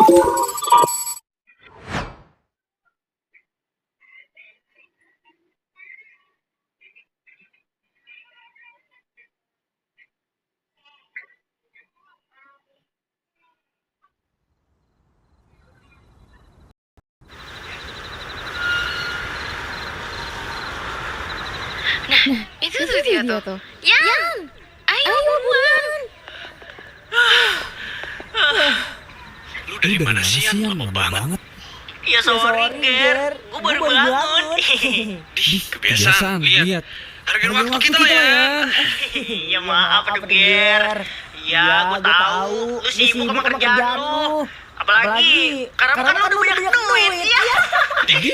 Nah, itu tuh dia tuh. Yan, ayo buruan. Lu dari mana sih Yan? Lama banget. Ya sorry Ger, gue baru bangun. Kebiasaan, lihat. Hargain waktu kita lah Yan. Ya maaf aduh Ger. Iya, gue tahu. Lu sibuk sama kerjaan lu. Apalagi, karena kan lu udah banyak duit ya. Jadi,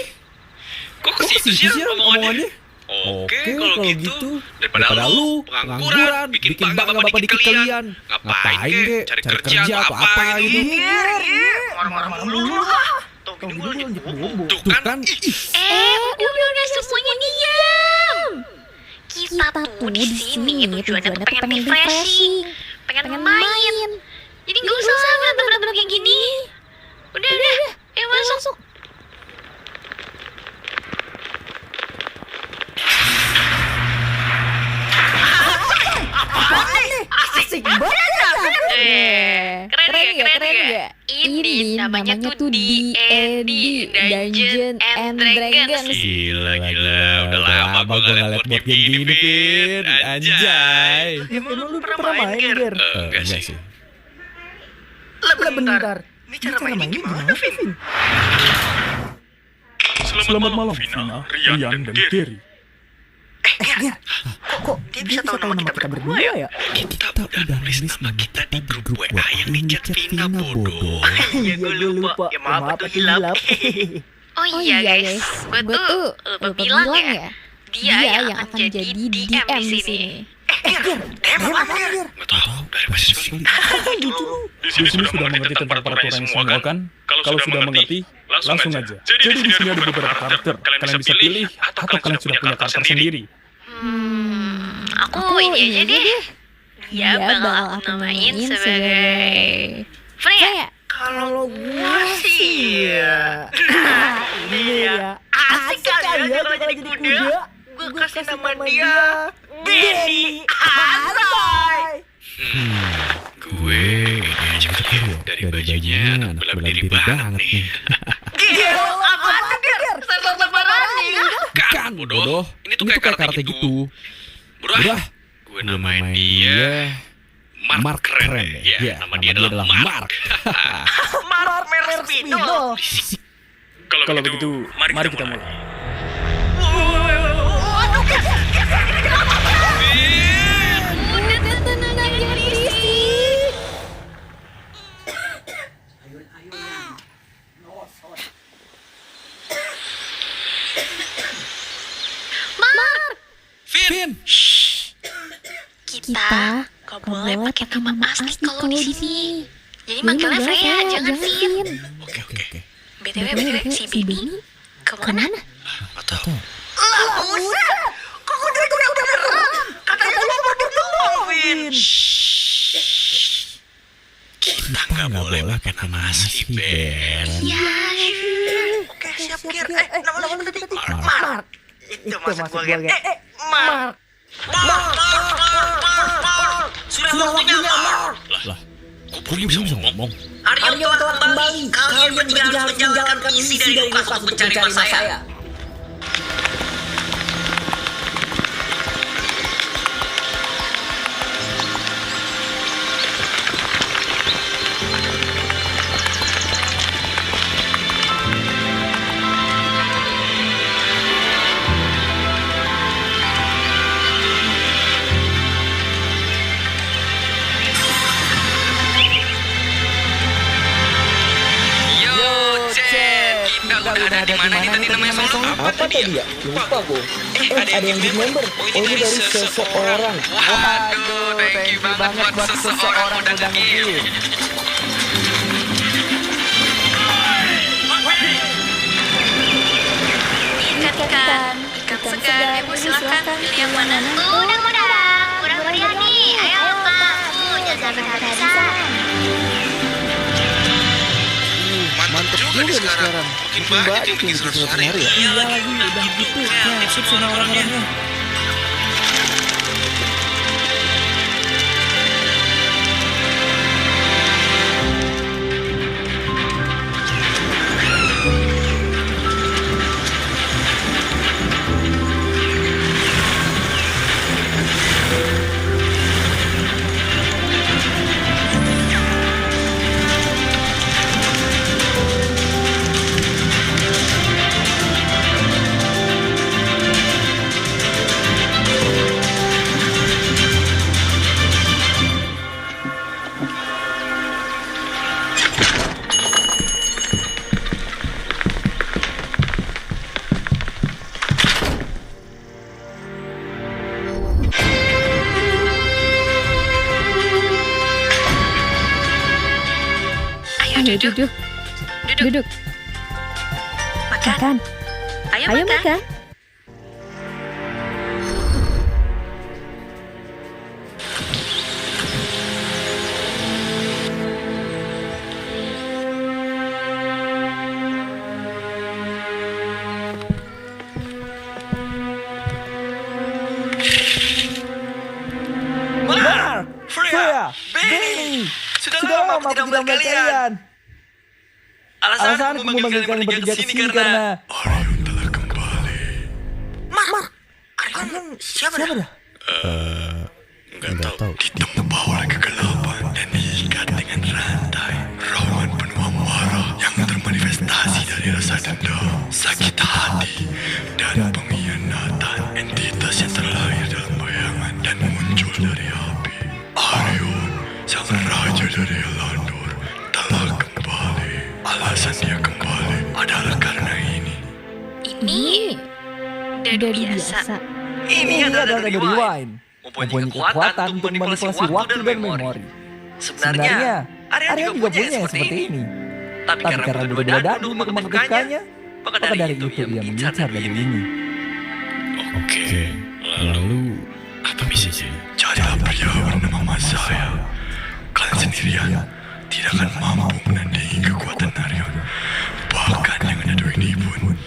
kok ke situ sih omongannya? Oke, kalau gitu daripada lu pengangguran, bikin bangga bapak dikit kalian. Ngapain kek? Cari kerja atau apa gitu? Marah-marah dulu. Tuh kan? Udah semuanya diam. Kita tuh di sini tujuannya tuh pengen refreshing, pengen main. Jadi nggak usah berantem kayak gini. Udah, ayo masuk. Asik banget. Keren ya. Ini namanya tuh D&D, Dungeon and Dragons. Gila. Udah lama gue gak liat board game gini, Pin. Anjay. Emang lu pernah main Ger? Enggak sih. Lah bentar. Ini cara mainnya gimana Vin? Selamat malam, Vina, Rian, dan Gary. Ger, kok dia bisa tahu nama kita berdua ya? Kita udah nulis nama kita di grup WA yang dicat Vina bodoh. Iya gue lupa. Ya maaf tuh hilap. Oh iya guys, gue tuh lupa bilang ya. Dia yang akan jadi DM di sini. Ger, DM apa Ger? Gak tau, dari mahasiswa kali. Di sini sudah mengerti tentang peraturan semua kan? Kalau sudah mengerti, langsung aja. Jadi di sini ada beberapa karakter. Kalian bisa pilih atau kalian sudah punya karakter sendiri. Aku ini aja deh. Dia bakal aku namain sebagai Freya. Kalau gue sih ya. Ini ya. Asik kali ya kalau jadi kuda. Gue kasih nama dia Benny. Asai. Gue ini aja udah dari bajunya anak bela diri banget nih. Ger, apaan tuh Ger? Sabar-sabaran nih. Kan bodoh, ini tuh kayak karakter gitu. Udah, gue namain dia Mark keren ya. Nama dia adalah Mark. Mark Merspino. Kalau begitu, mari kita mulai. Waduh Ger. Udah tenang aja berisik. Mark, Vin. kita gak boleh pakai nama asli kalau di sini. Jadi manggilnya Freya, jangan Vin. Oke. BTW si Benny kemana? Atau Lah buset. Kok udah beneran? Katanya lu mau berdua Vin. kita nggak boleh pakai nama asli Ben. Ya, Oke siap Ger. Nama lu tadi Mark. Itu maksud gua Ger. Mark. Sudah waktunya Mark. Lah, kok dia bisa ngomong? Aryo telah kembali. Kalian bertiga harus menjalankan misi dari Lukas untuk mencari mas saya. Ada di mana nih tadi namanya sono? Apa tadi ya? Lupa gue. Ada yang di member. Oh ini dari seseorang. Waduh, thank you banget buat seseorang udah nge-gift. Ikan segar. Ibu silakan pilih yang mana? Udang. Udang meriah nih. Ayo Pak. Jangan sampai kehabisan. juga nih sekarang. Makin banyak yang bikin 100 hari ya. Iya lagi, udah gitu. Nasib sama orang-orangnya. Ayo duduk. Duduk. Makan. Ayo makan. Mark, Freya, Benny, sudah lama aku tidak melihat kalian. Alasan aku memanggil kalian bertiga ke sini karena Arion telah kembali. Mark, Arion siapa dah? Enggak tahu. Ditempah oleh kegelapan dan diikat dengan rantai. Rawan penuh amarah yang termanifestasi dari rasa dendam, sakit hati, dan pengkhianatan. Entitas yang terlahir dalam bayangan dan muncul dari api. Arion, sang raja dari Elandor, telah kembali. Alasan dia kembali adalah karena ini. Ini dadu biasa. Ini adalah dari Rewind. Mempunyai kekuatan untuk manipulasi waktu dan memori. Sebenarnya, Arion juga punya yang seperti ini. Tapi karena berdua dadu untuk mengaktifkannya, maka dari itu ia mengincar dadu ini. Oke, lalu apa misinya? Carilah pria bernama Masaya. Kalian sendirian tidak akan mampu menandingi kekuatan Arion. Bahkan dengan dadu ini pun,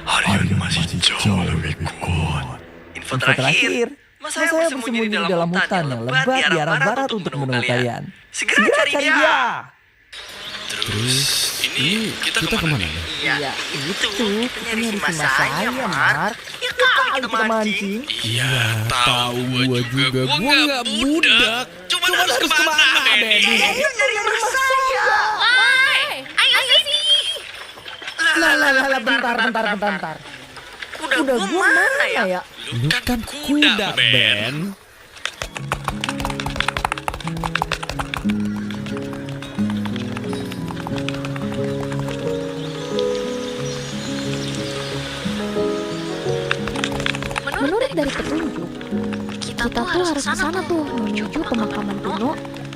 Arion masih jauh lebih kuat. Info terakhir, Masaya bersembunyi di dalam hutan yang lebat di arah barat untuk menemukan kalian. Segera cari dia! Terus, ini kita kemana? Iya, itu kita nyari Masaya, Mark. Ya kali kita mancing. Iya, tahu gua juga. Gua nggak budak. Cuma harus kemana, Benny? Kita nyari Masaya. Ayo sini. Lah, bentar. Udah gua mana ya? Lu kan kuda, Ben. Menurut dari petunjuk, kita tuh harus ke sana tuh menuju pemakaman kuno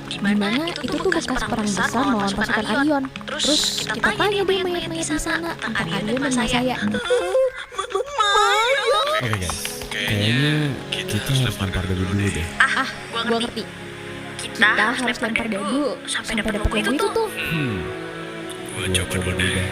di mana itu tuh bekas perang besar melawan pasukan Arion. Terus kita tanya deh mayat-mayat di sana tentang Arion dan Masaya. Oke guys, kayaknya kita harus lempar dadu dulu deh. Gua ngerti. Kita harus lempar dadu sampai dapat logo itu tuh. Gua coba dulu deh.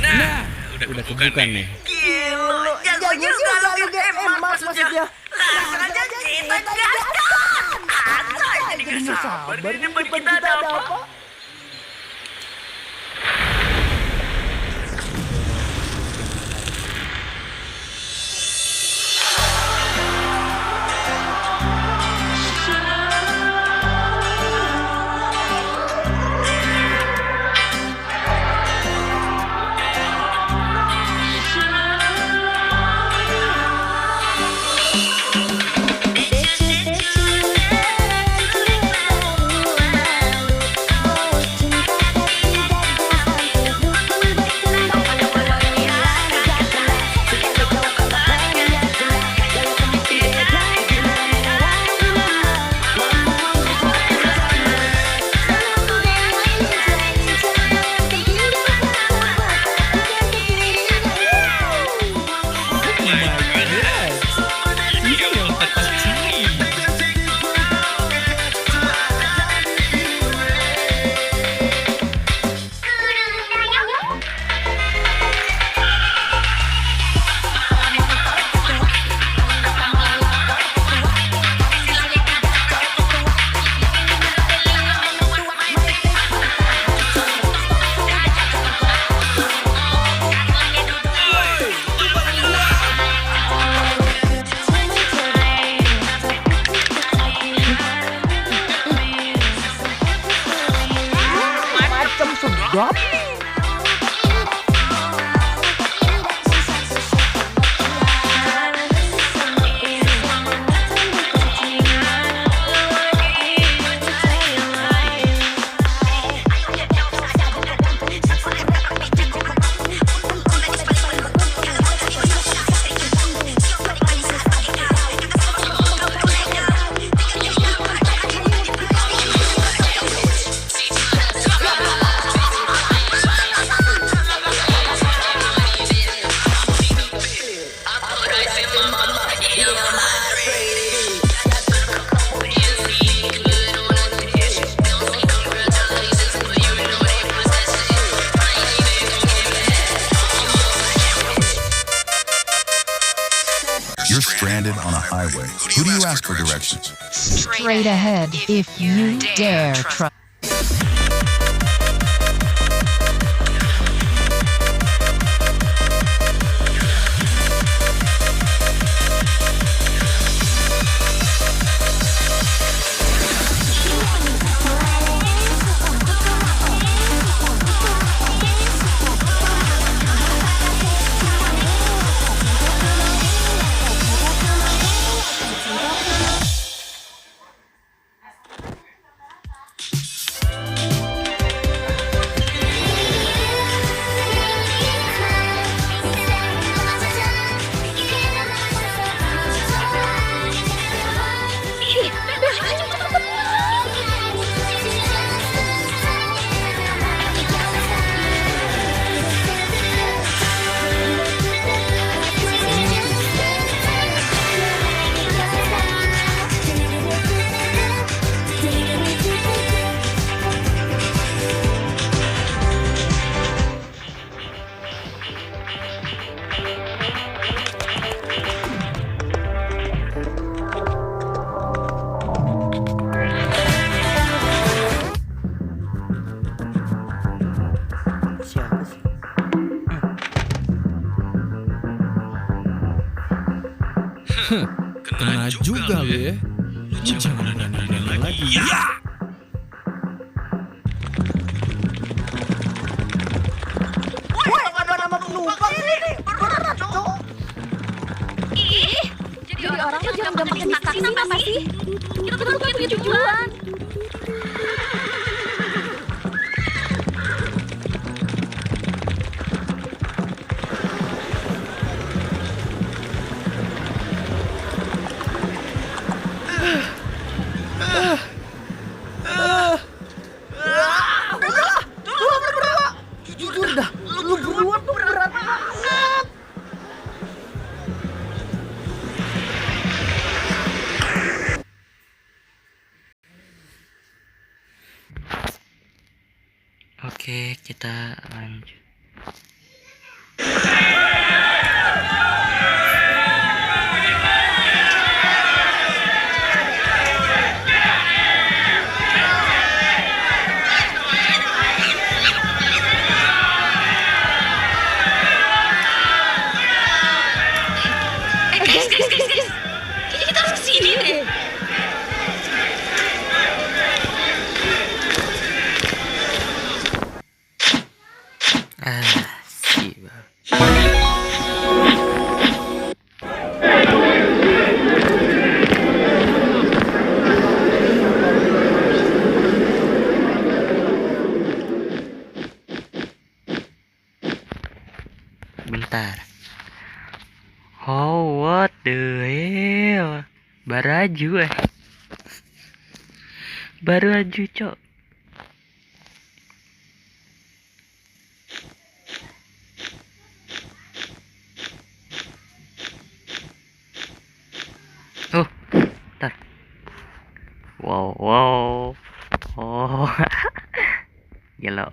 Nah, udah kebuka nih. Gila, jago juga lu GM maksudnya. Langsung aja kita gaskan. Asal jadi gak sabar di depan kita ada apa? You're stranded on a highway. Who do you ask for directions? Straight ahead if you dare try. Siapa sih? Kena juga lu ya. Jangan nanya lagi. Ya! Woi, ada nama penumpang ini. Beneran, Cok. Ih, jadi orang tuh jangan gampang jenis taksi apa sih? Kita tuh bukan punya tujuan. Jujur dah, lu berdua tuh berat banget. Oke, kita lanjut. Guys. Kayaknya kita harus kesini deh. Siap. Bentar. Oh, what the hell? Baru aju, Cok. Oh, bentar. Wow. Oh, gelo.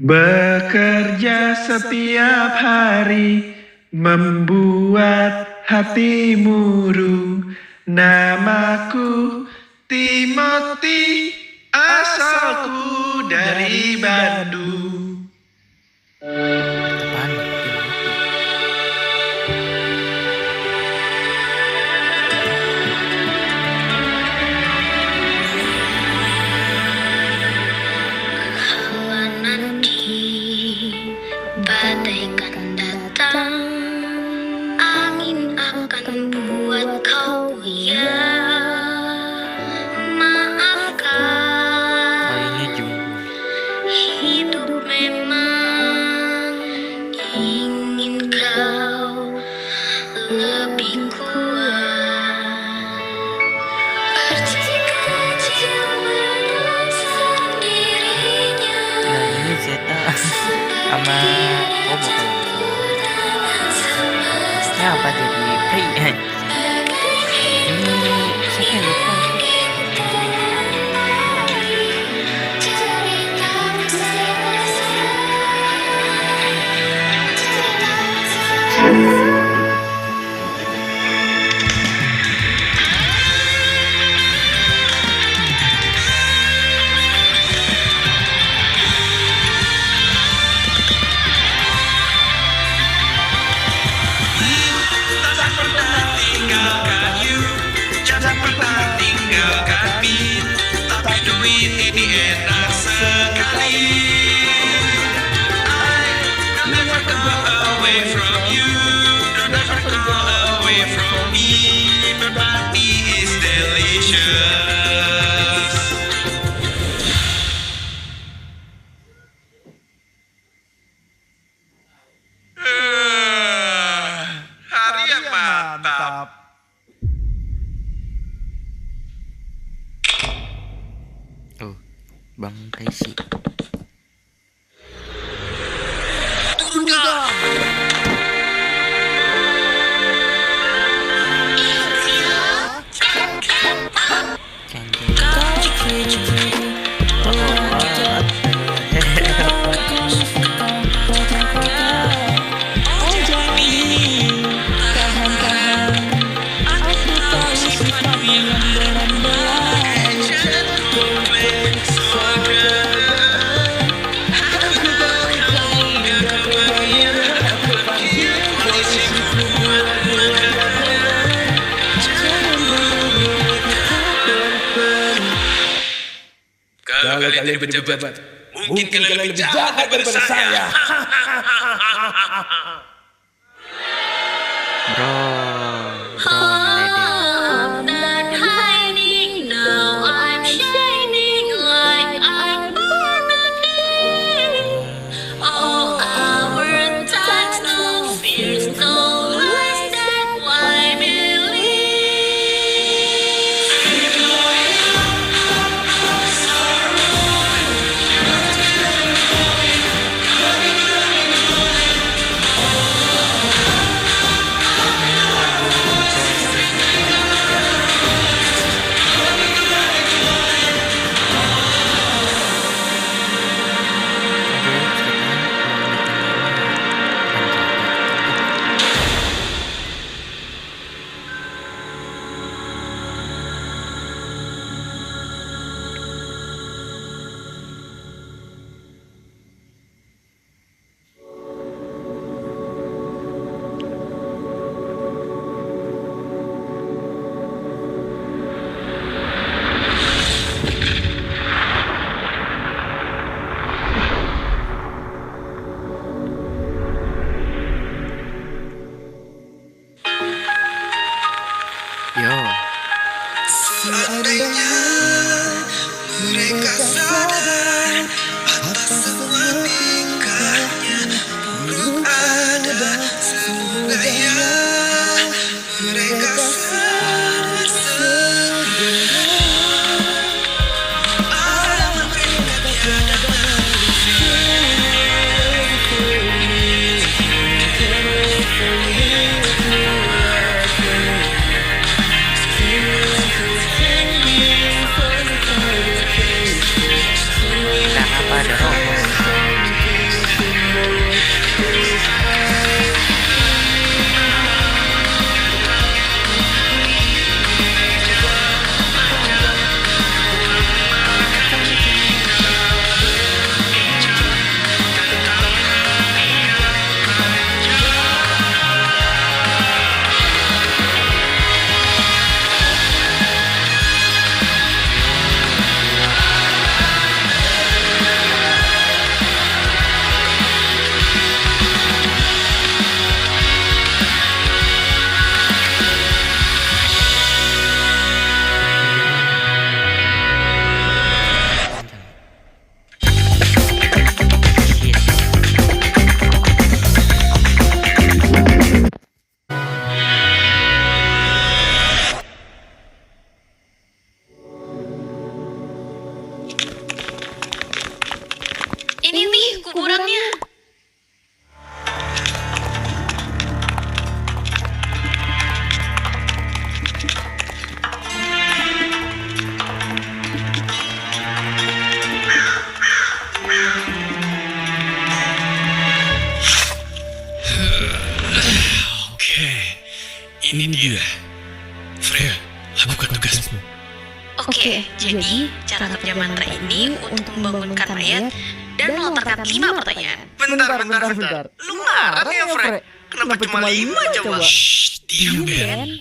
Bekerja setiap hari membuat hati murung. Namaku Timothy, asalku dari Bandung. Apaan? Badai kan datang, angin akan buat kau goyah. Maafkan, Kayaknya Jung. hidup memang ingin kau lebih kuat. Berkecil dengan sendirinya. Nah, ini Zeta sama Kobo kalau nggak salah. Ini apa jadi play? Ini siapa yang lupa? Bang Resi. Turun kak. Kalau kalian berjabat, mungkin kalian lebih jahat daripada saya. Bro, I'm not hiding now, I'm shining like I'm burning. All our times, no fears, no lies, that's why I believe. yo. Seandainya mereka sadar atas semua tingkahnya buruk ada, semoga ya mereka sadar segera. Alam mereka tiada Kenapa ada rokok? Ini nih kuburannya. Oke, ini dia. Freya, lakukan tugasmu. Oke, jadi cara kerja mantra ini untuk membangunkan mayat dan melontarkan 5 pertanyaan. Bentar. Lu marah ya, Fred? Kenapa cuma 5 coba? Shh, diam Ben.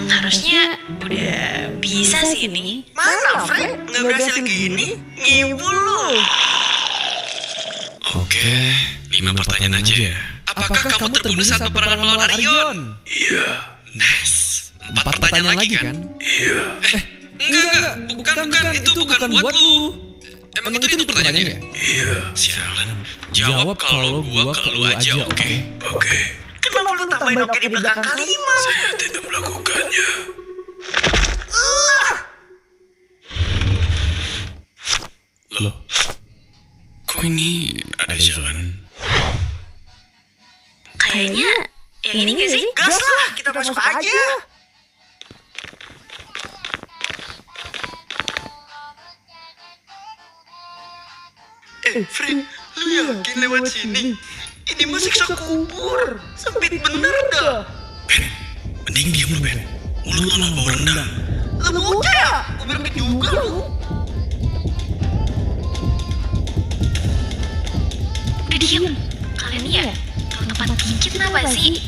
Harusnya udah bisa sih ini. Mana, Fred? Nggak berhasil gini? Ngibul lu. Oke, 5 pertanyaan aja ya. Apakah kamu terbunuh saat peperangan melawan Arion? Iya. Nice. 4 pertanyaan lagi kan? Iya. Enggak. Bukan. Itu bukan buat lu. Emang itu pertanyaannya? Iya. Sialan. Jawab kalau gua ke lu aja, oke? Oke. Kenapa lu tambahin oke di belakang kalimat? Saya tidak melakukannya. Loh, kok ini ada jalan? Kayaknya yang ini gak sih? Gas lah, kita masuk aja. Fred, lu yakin lewat sini? Ini mah siksa kubur. Sempit bener dah. Ben, mending diam lu Ben. Mulut lu bau rendang. Lu bocah ya? Gue bilang juga lu. Udah diem. Kalian ya? Kalau tempat dikit kenapa sih?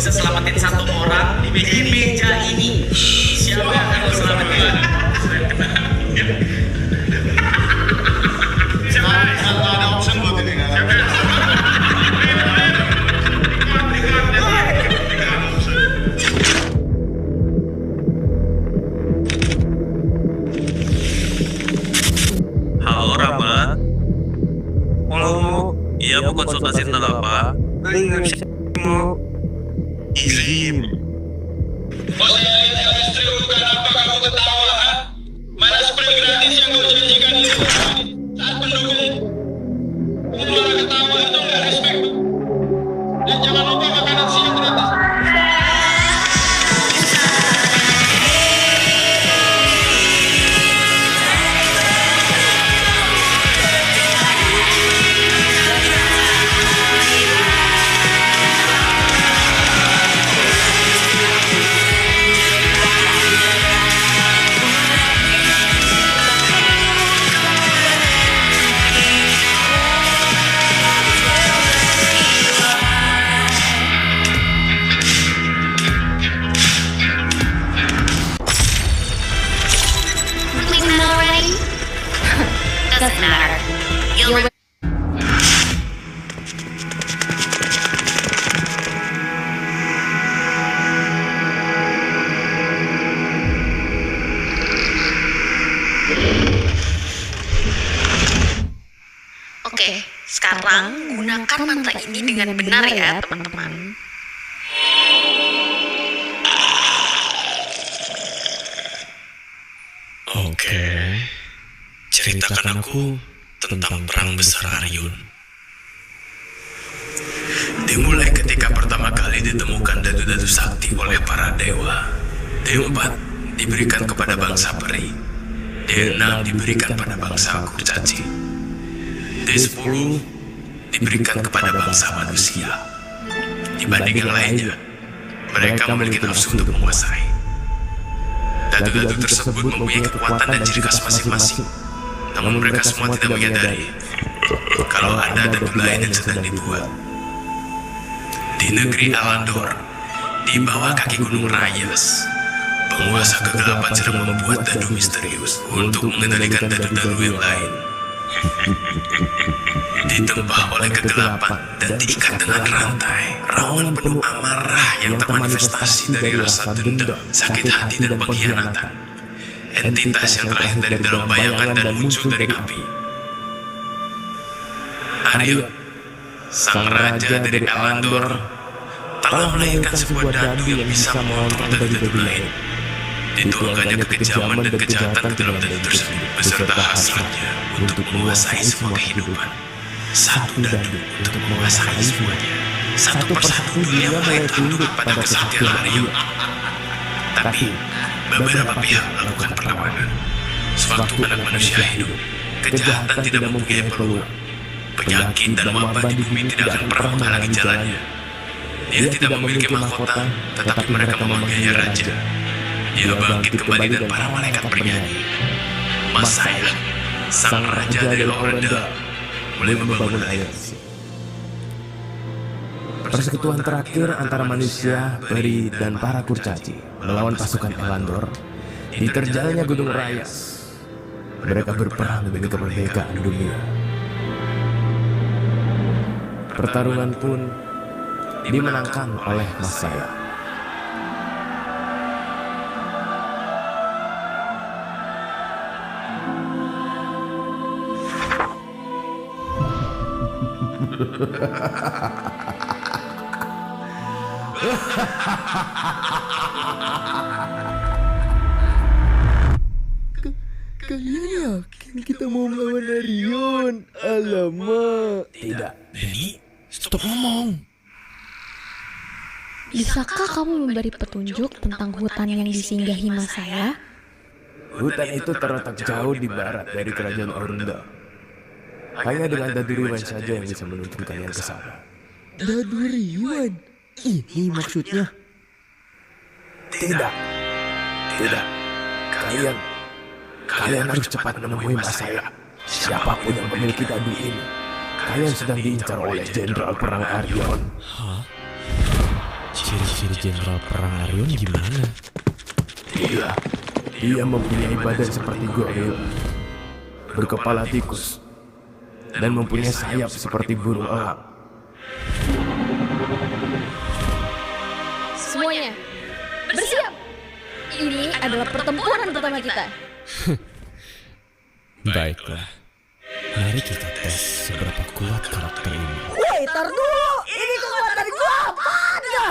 bisa selamatin satu orang di meja ini. Siapa yang akan lo selamatin? Satu ada option buat ini. Halo Rahmat. Iya, mau konsultasi tentang apa? Izin. Bos saya ini habis trip, kenapa kamu ketawa? Mana spray gratis yang kau janjikan itu? Saat pendukung malah ketawa itu nggak respect. Dan jangan lupa makanan siang gratis. Doesn't matter. You'll Oke, sekarang gunakan mantra ini dengan benar ya, teman-teman. Oke, ceritakan aku tentang perang besar Aryun. Dimulai ketika pertama kali ditemukan dadu-dadu sakti oleh para dewa. D4 diberikan kepada bangsa peri, D6 diberikan pada bangsa kurcaci, D10 diberikan kepada bangsa manusia. Dibanding yang lainnya, mereka memiliki nafsu untuk menguasai. Dadu-dadu tersebut mempunyai kekuatan dan ciri khas masing-masing. Namun mereka semua tidak menyadari kalau ada dadu lain yang sedang dibuat. Di negeri Alandor, di bawah kaki gunung Rayas, penguasa kegelapan sedang membuat dadu misterius untuk mengendalikan dadu-dadu yang lain. Ditempah oleh kegelapan dan diikat dengan rantai, raungan penuh amarah yang termanifestasi dari rasa dendam, sakit hati dan pengkhianatan. Entitas yang terlahir dari dalam bayangan dan muncul dari api. Aryun, sang raja dari Alandor, telah melahirkan sebuah dadu yang bisa mengontrol dadu-dadu lain. Dituangkannya kekejaman dan kejahatan ke dalam dadu tersebut, beserta hasratnya untuk menguasai semua kehidupan. Satu dadu untuk menguasai semuanya. Satu persatu dunia mulai tunduk pada kesaktian Aryun. Tapi beberapa pihak melakukan perlawanan. Sewaktu anak manusia hidup, kejahatan tidak mempunyai peluang. Penyakit dan wabah di bumi tidak akan pernah menghalangi jalannya. Dia tidak memiliki mahkota, tetapi mereka memanggilnya raja. Dia bangkit kembali dan para malaikat bernyanyi. Masaya, sang raja dari Orenda, mulai membangun air. Persekutuan terakhir antara manusia, peri, dan para kurcaci melawan pasukan Alandor di terjalnya gunung Rayas. Mereka berperang demi kemerdekaan dunia. Pertarungan pun dimenangkan oleh Masaya. Kalian yakin kita mau melawan Aryun? Alamak. Tidak, Denny, stop ngomong. Bisakah kamu memberi petunjuk tentang hutan yang disinggahi Masaya? Hutan itu terletak jauh di barat dari kerajaan Orunda. Hanya dengan Dadu Riwan saja yang bisa menuntun kalian ke sana. Dadu Riwan? Ini maksudnya? Tidak. Kalian harus cepat menemui Masaya. Siapapun yang memiliki dadu ini, kalian sedang diincar oleh Jenderal Perang Aryun. Hah? Ciri-ciri Jenderal Perang Aryun gimana? Dia mempunyai badan seperti goril, berkepala tikus, dan mempunyai sayap seperti burung elang. Semuanya, bersiap! Ini adalah pertempuran pertama kita. Baiklah, mari kita tes seberapa kuat karakter ini. Woi, tar dulu. Ini kekuatan gua apaan ya?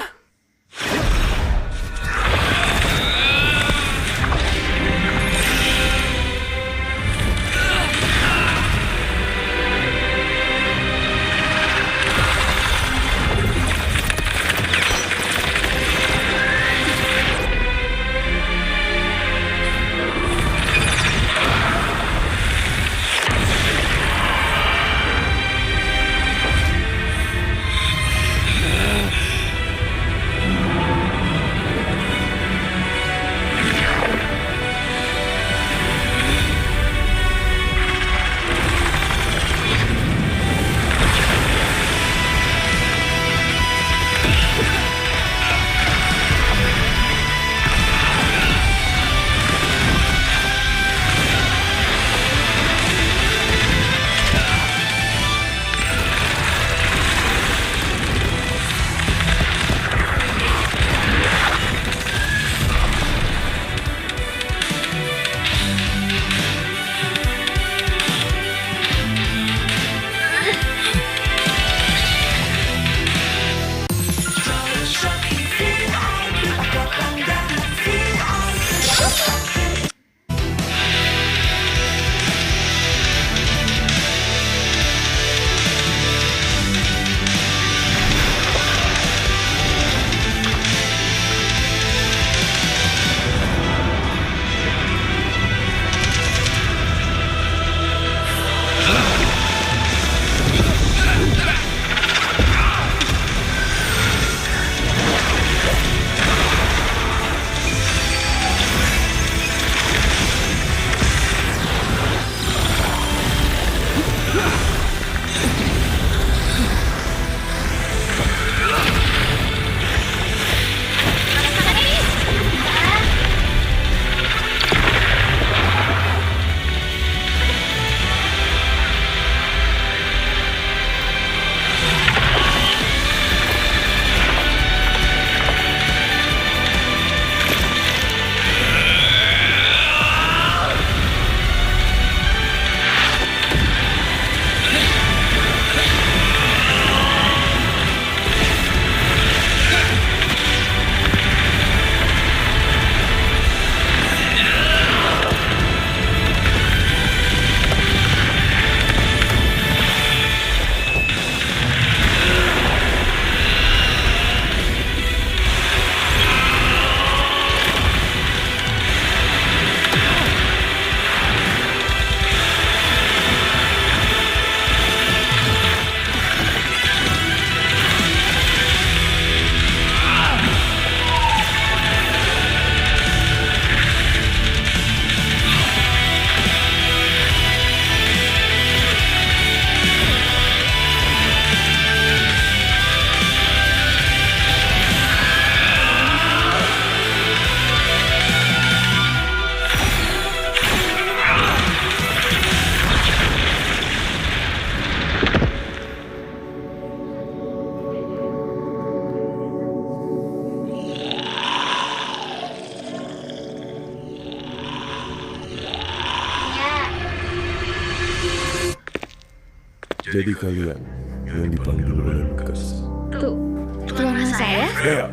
Jadi kalian yang dipanggil oleh Lukas. Tuh, keluarga saya? Ya,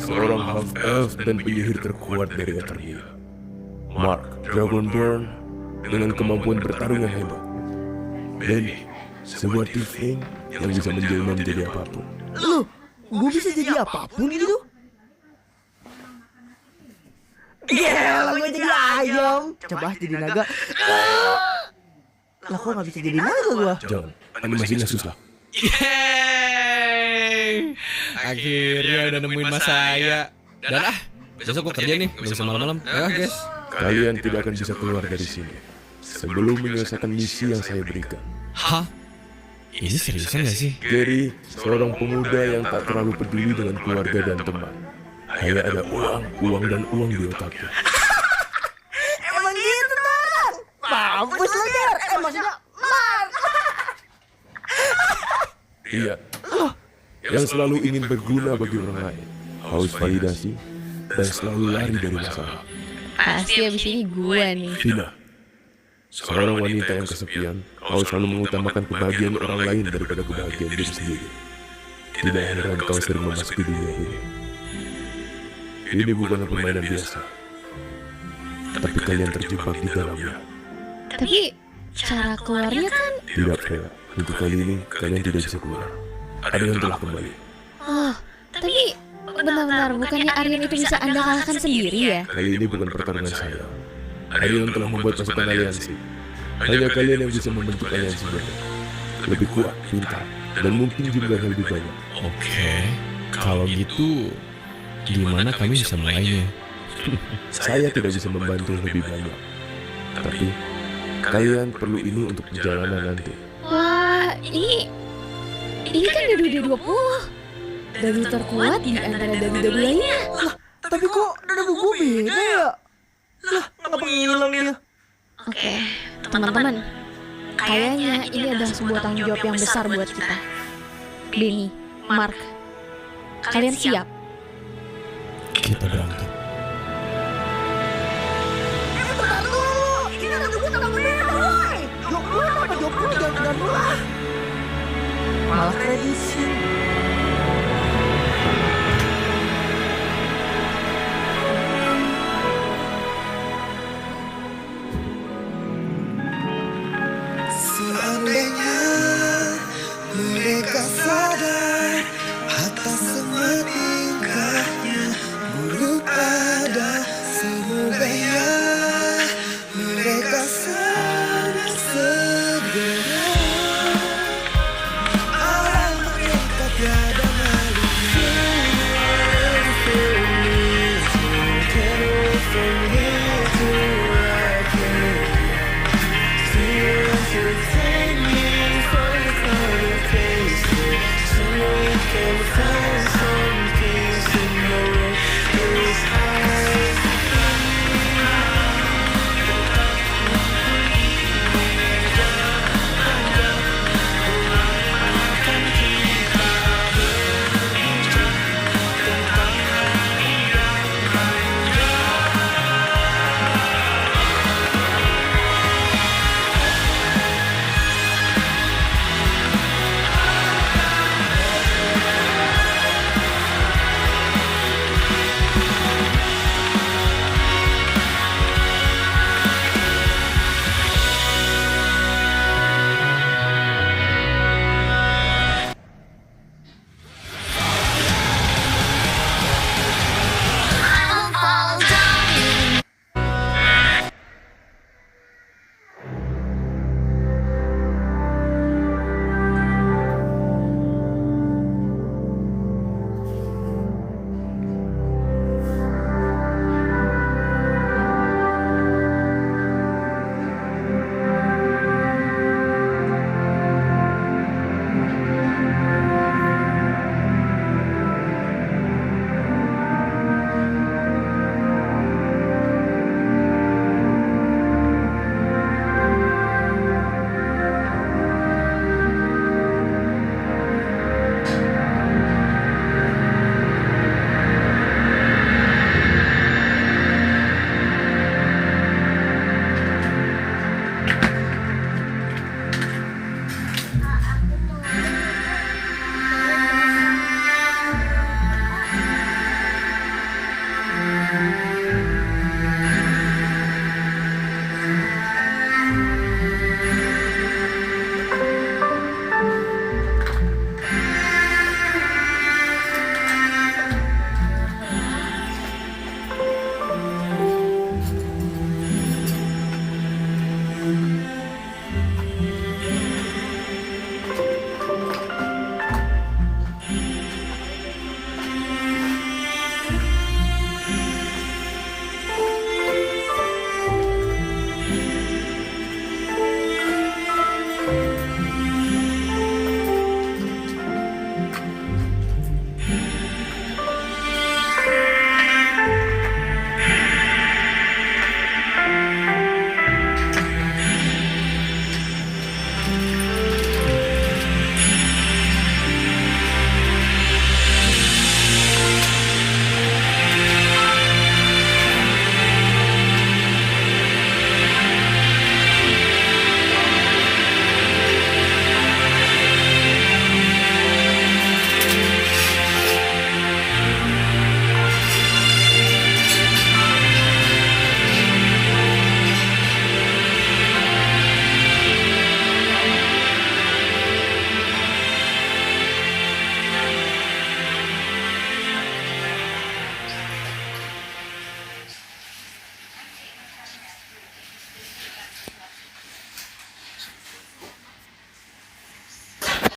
seorang half elf dan penyihir terkuat dari Eternia. Mark Dragonborn dengan kemampuan bertarung yang hebat. Benny, sebuah tiefling yang bisa menjelma menjadi apapun. Loh, gue bisa jadi apapun gitu? Gila, gue jadi ayam. Coba jadi naga. Lah kok gak bisa jadi naga gue? Jangan, animasinya susah. Yeay! Akhirnya udah nemuin mas saya. Dan besok gue kerja nih, gak bisa malam-malam. Ya guys. Kalian tidak akan bisa keluar dari sini sebelum menyelesaikan misi yang saya berikan. Hah? Ini seriusan gak sih? Gary, seorang pemuda yang tak terlalu peduli dengan keluarga dan teman. Hanya ada uang dan uang di otaknya. Emang gitu kan? Mampus lo Ger, maksudnya Mar. Iya, yang selalu ingin berguna bagi orang lain, haus validasi, dan selalu lari dari masalah. Pasti abis ini gue nih. Vina, seorang wanita yang kesepian, kau selalu mengutamakan kebahagiaan orang lain daripada kebahagiaan diri sendiri. Tidak heran kau sering memasuki dunia ini. Ini bukanlah permainan biasa, tapi kalian terjebak di dalamnya. Tapi cara keluarnya kan... Tidak, Freya. Untuk kali ini, kalian tidak bisa keluar. Ada yang telah kembali. Oh, tapi benar-benar bukannya Aryan itu bisa Anda kalahkan sendiri ya? Kali ini bukan pertarungan saya. Aryan telah membuat pasukan aliansi. Hanya kalian yang bisa membentuk aliansi baru. Lebih kuat, pintar, dan mungkin jumlahnya lebih banyak. Oke, kalau gitu gimana kami bisa mulainya? Saya tidak bisa membantu lebih banyak. Tapi, kalian perlu ini untuk perjalanan nanti. Wah, ini kan dadu 20. Dadu terkuat di antara dadu-dadu lainnya. Tapi kok dadu gue beda ya? Lah, kenapa ngilang dia? Oke, teman-teman. Kayaknya ini adalah sebuah tanggung jawab yang besar buat kita. Benny, Mark, kalian siap? Kita berangkat. Bentar dulu, ini dadu gue kenapa beda woy? Jok gue apa jok gue jangan dadu lah. Malah kredisi. Seandainya mereka sadar atas semua tingkahnya buruk ada, semoga ya mereka sadar segera. Alam mereka tiada malu. Take me for the color taste, so we can find